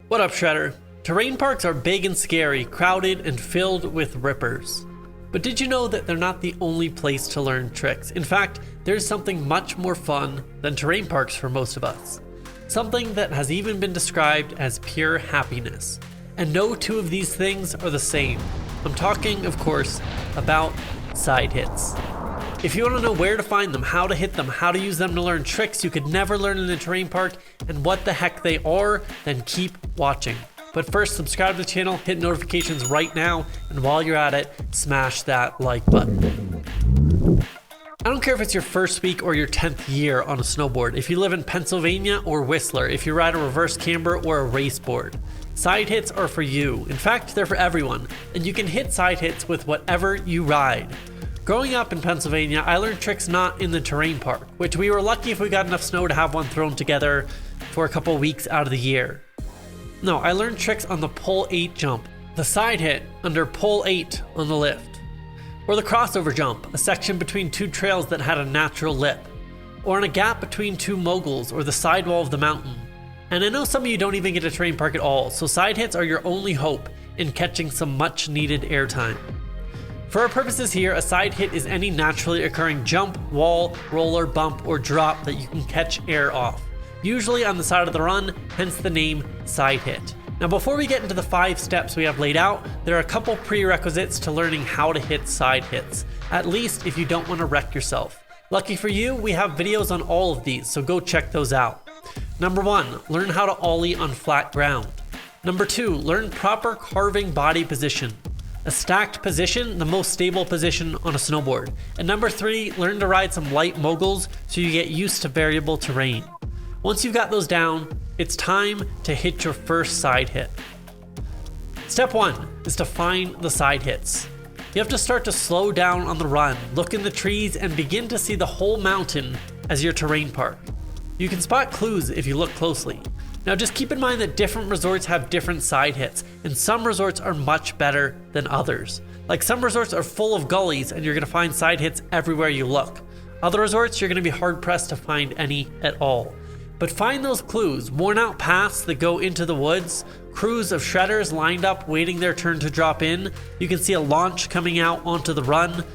What up, Shredder? Terrain parks are big and scary, crowded and filled with rippers. But did you know that they're not the only place to learn tricks? In fact, there's something much more fun than terrain parks for most of us. Something that has even been described as pure happiness. And no two of these things are the same. I'm talking, of course, about side hits. If you want to know where to find them, how to hit them, how to use them to learn tricks you could never learn in a terrain park, and what the heck they are, then keep watching. But first, subscribe to the channel, hit notifications right now, and while you're at it, smash that like button. I don't care if it's your first week or your 10th year on a snowboard, if you live in Pennsylvania or Whistler, if you ride a reverse camber or a race board. Side hits are for you. In fact, they're for everyone, and you can hit side hits with whatever you ride. Growing up in Pennsylvania, I learned tricks not in the terrain park, which we were lucky if we got enough snow to have one thrown together for a couple weeks out of the year. No, I learned tricks on the pole 8 jump, the side hit under pole 8 on the lift, or the crossover jump, a section between two trails that had a natural lip, or in a gap between two moguls, or the sidewall of the mountain. And I know some of you don't even get a terrain park at all, so side hits are your only hope in catching some much needed airtime. For our purposes here, a side hit is any naturally occurring jump, wall, roller, bump, or drop that you can catch air off, usually on the side of the run, hence the name side hit. Now before we get into the 5 steps we have laid out, there are a couple prerequisites to learning how to hit side hits, at least if you don't want to wreck yourself. Lucky for you, we have videos on all of these, so go check those out. Number 1, learn how to ollie on flat ground. Number 2, learn proper carving body position. A stacked position, the most stable position on a snowboard. And number 3, learn to ride some light moguls so you get used to variable terrain. Once you've got those down, it's time to hit your first side hit. Step 1 is to find the side hits. You have to start to slow down on the run, look in the trees, and begin to see the whole mountain as your terrain park. You can spot clues if you look closely. Now just keep in mind that different resorts have different side hits, and some resorts are much better than others. Like some resorts are full of gullies and you're going to find side hits everywhere you look. Other resorts you're going to be hard pressed to find any at all. But find those clues, worn out paths that go into the woods, crews of shredders lined up waiting their turn to drop in, you can see a launch coming out onto the run,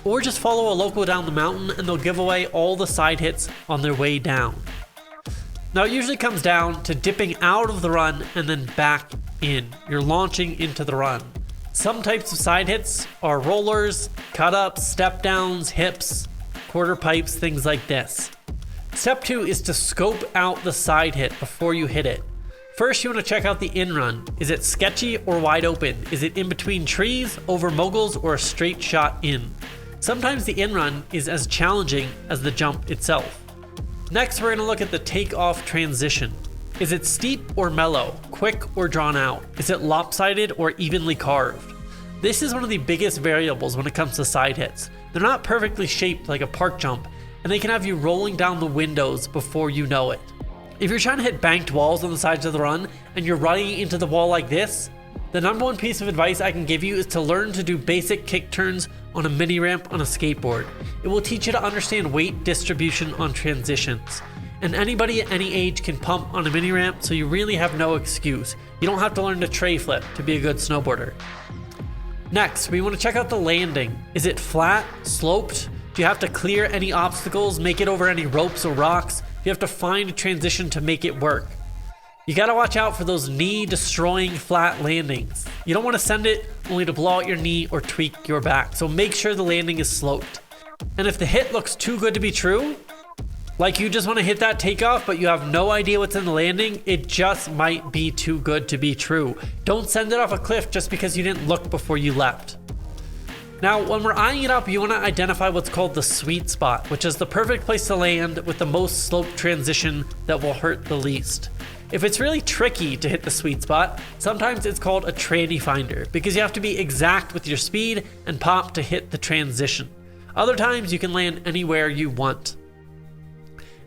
or just follow a local down the mountain and they'll give away all the side hits on their way down. Now it usually comes down to dipping out of the run and then back in. You're launching into the run. Some types of side hits are rollers, cut-ups, step-downs, hips, quarter pipes, things like this. Step 2 is to scope out the side hit before you hit it. First, you want to check out the in-run. Is it sketchy or wide open? Is it in between trees, over moguls, or a straight shot in? Sometimes the in-run is as challenging as the jump itself. Next, we're going to look at the takeoff transition. Is it steep or mellow, quick or drawn out? Is it lopsided or evenly carved? This is one of the biggest variables when it comes to side hits. They're not perfectly shaped like a park jump, and they can have you rolling down the windows before you know it. If you're trying to hit banked walls on the sides of the run and you're running into the wall like this, the number 1 piece of advice I can give you is to learn to do basic kick turns on a mini ramp on a skateboard. It will teach you to understand weight distribution on transitions. And anybody at any age can pump on a mini ramp, so you really have no excuse. You don't have to learn to tray flip to be a good snowboarder. Next, we want to check out the landing. Is it flat, sloped? Do you have to clear any obstacles, make it over any ropes or rocks? You have to find a transition to make it work. You gotta watch out for those knee-destroying flat landings. You don't want to send it only to blow out your knee or tweak your back, so make sure the landing is sloped. And if the hit looks too good to be true, like you just want to hit that takeoff but you have no idea what's in the landing, it just might be too good to be true. Don't send it off a cliff just because you didn't look before you leapt. Now, when we're eyeing it up, you want to identify what's called the sweet spot, which is the perfect place to land with the most sloped transition that will hurt the least. If it's really tricky to hit the sweet spot, sometimes it's called a tranny finder because you have to be exact with your speed and pop to hit the transition. Other times you can land anywhere you want.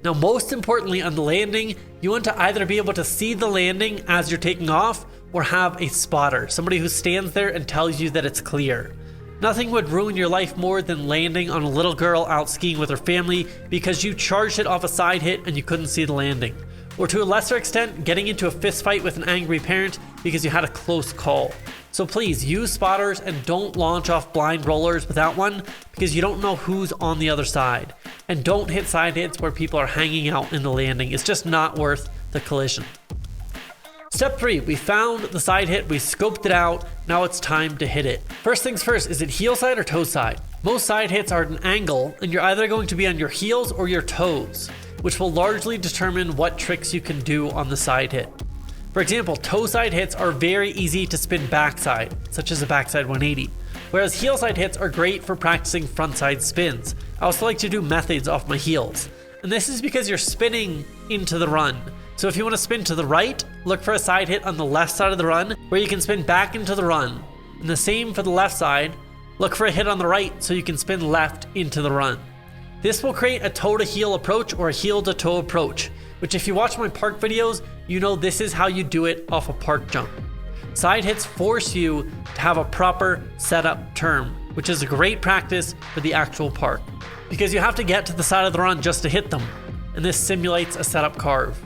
Now, most importantly on the landing, you want to either be able to see the landing as you're taking off or have a spotter, somebody who stands there and tells you that it's clear. Nothing would ruin your life more than landing on a little girl out skiing with her family because you charged it off a side hit and you couldn't see the landing. or to a lesser extent, getting into a fist fight with an angry parent because you had a close call. So please use spotters and don't launch off blind rollers without one because you don't know who's on the other side. And don't hit side hits where people are hanging out in the landing. It's just not worth the collision. Step 3, we found the side hit, we scoped it out, now it's time to hit it. First things first, is it heel side or toe side? Most side hits are at an angle and you're either going to be on your heels or your toes, which will largely determine what tricks you can do on the side hit. For example, toe side hits are very easy to spin backside, such as a backside 180, whereas heel side hits are great for practicing front side spins. I also like to do methods off my heels, and this is because you're spinning into the run. So if you want to spin to the right, look for a side hit on the left side of the run where you can spin back into the run. And the same for the left side, look for a hit on the right so you can spin left into the run. This will create a toe to heel approach or a heel to toe approach, which if you watch my park videos, you know this is how you do it off a park jump. Side hits force you to have a proper setup turn, which is a great practice for the actual park, because you have to get to the side of the run just to hit them, and this simulates a setup carve.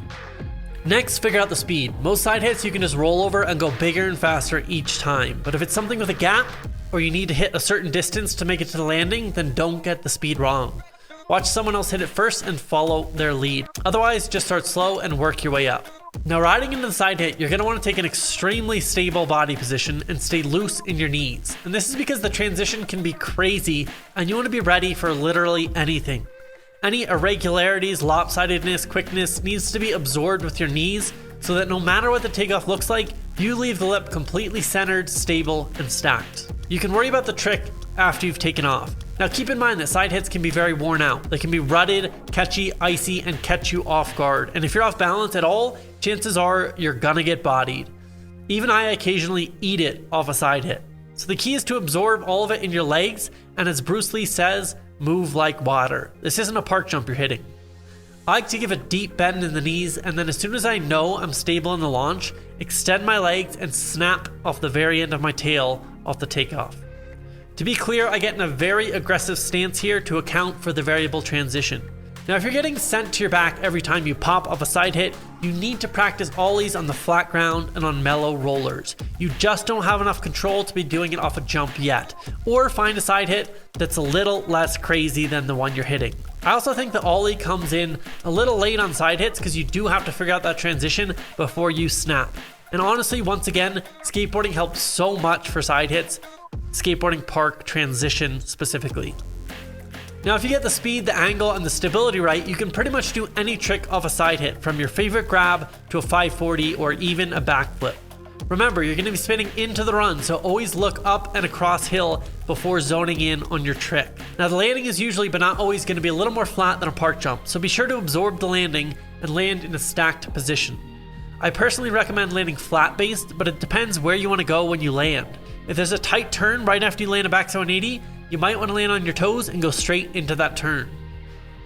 Next, figure out the speed. Most side hits you can just roll over and go bigger and faster each time, but if it's something with a gap, or you need to hit a certain distance to make it to the landing, then don't get the speed wrong. Watch someone else hit it first and follow their lead. Otherwise, just start slow and work your way up. Now riding into the side hit, you're going to want to take an extremely stable body position and stay loose in your knees. And this is because the transition can be crazy and you want to be ready for literally anything. Any irregularities, lopsidedness, quickness needs to be absorbed with your knees so that no matter what the takeoff looks like, you leave the lip completely centered, stable, and stacked. You can worry about the trick after you've taken off. Now keep in mind that side hits can be very worn out. They can be rutted, catchy, icy, and catch you off guard. And if you're off balance at all, chances are you're gonna get bodied. Even I occasionally eat it off a side hit. So the key is to absorb all of it in your legs, and as Bruce Lee says, move like water. This isn't a park jump you're hitting. I like to give a deep bend in the knees, and then as soon as I know I'm stable in the launch, extend my legs and snap off the very end of my tail off the takeoff. To be clear, I get in a very aggressive stance here to account for the variable transition. Now if you're getting sent to your back every time you pop off a side hit, you need to practice ollies on the flat ground and on mellow rollers. You just don't have enough control to be doing it off a jump yet. Or find a side hit that's a little less crazy than the one you're hitting. I also think the ollie comes in a little late on side hits because you do have to figure out that transition before you snap. And honestly, once again, skateboarding helps so much for side hits, skateboarding park transition specifically. Now if you get the speed, the angle, and the stability right, you can pretty much do any trick off a side hit, from your favorite grab to a 540 or even a backflip. Remember, you're going to be spinning into the run, so always look up and across hill before zoning in on your trick. Now the landing is usually but not always going to be a little more flat than a park jump, so be sure to absorb the landing and land in a stacked position. I personally recommend landing flat based, but it depends where you want to go when you land. If there's a tight turn right after you land a backside 180, you might want to land on your toes and go straight into that turn.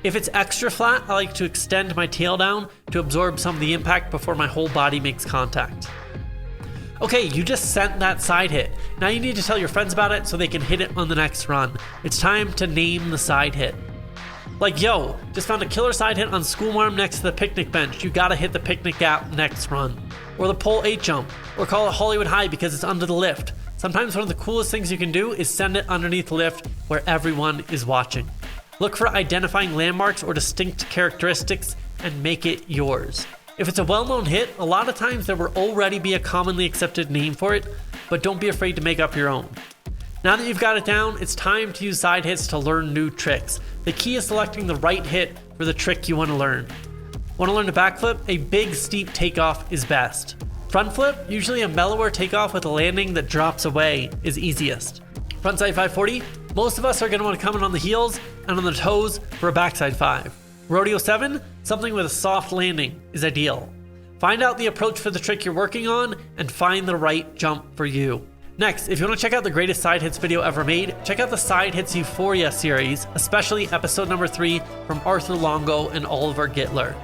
If it's extra flat, I like to extend my tail down to absorb some of the impact before my whole body makes contact. Okay, you just sent that side hit. Now you need to tell your friends about it so they can hit it on the next run. It's time to name the side hit. Like, yo, just found a killer side hit on Schoolmarm next to the picnic bench. You gotta hit the picnic gap next run. Or the pole 8 jump. Or call it Hollywood High because it's under the lift. Sometimes one of the coolest things you can do is send it underneath the lift where everyone is watching. Look for identifying landmarks or distinct characteristics and make it yours. If it's a well-known hit, a lot of times there will already be a commonly accepted name for it, but don't be afraid to make up your own. Now that you've got it down, it's time to use side hits to learn new tricks. The key is selecting the right hit for the trick you want to learn. Want to learn a backflip? A big steep takeoff is best. Front flip, usually a mellower takeoff with a landing that drops away, is easiest. Frontside 540, most of us are going to want to come in on the heels and on the toes for a backside 5. Rodeo 7, something with a soft landing is ideal. Find out the approach for the trick you're working on and find the right jump for you. Next, if you want to check out the greatest side hits video ever made, check out the Side Hits Euphoria series, especially episode number 3 from Arthur Longo and Oliver Gittler.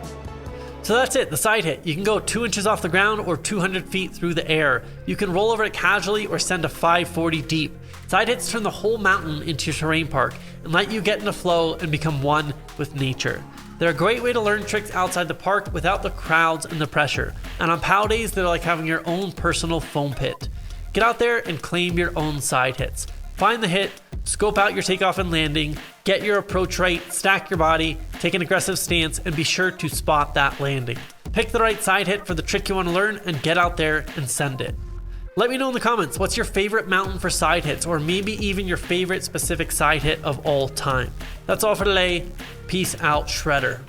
So that's it, the side hit. You can go 2 inches off the ground or 200 feet through the air. You can roll over it casually or send a 540 deep. Side hits turn the whole mountain into your terrain park and let you get in the flow and become one with nature. They're a great way to learn tricks outside the park without the crowds and the pressure. And on POW days, they're like having your own personal foam pit. Get out there and claim your own side hits. Find the hit, scope out your takeoff and landing, get your approach right, stack your body, take an aggressive stance, and be sure to spot that landing. Pick the right side hit for the trick you want to learn and get out there and send it. Let me know in the comments, what's your favorite mountain for side hits, or maybe even your favorite specific side hit of all time. That's all for today. Peace out, Shredder.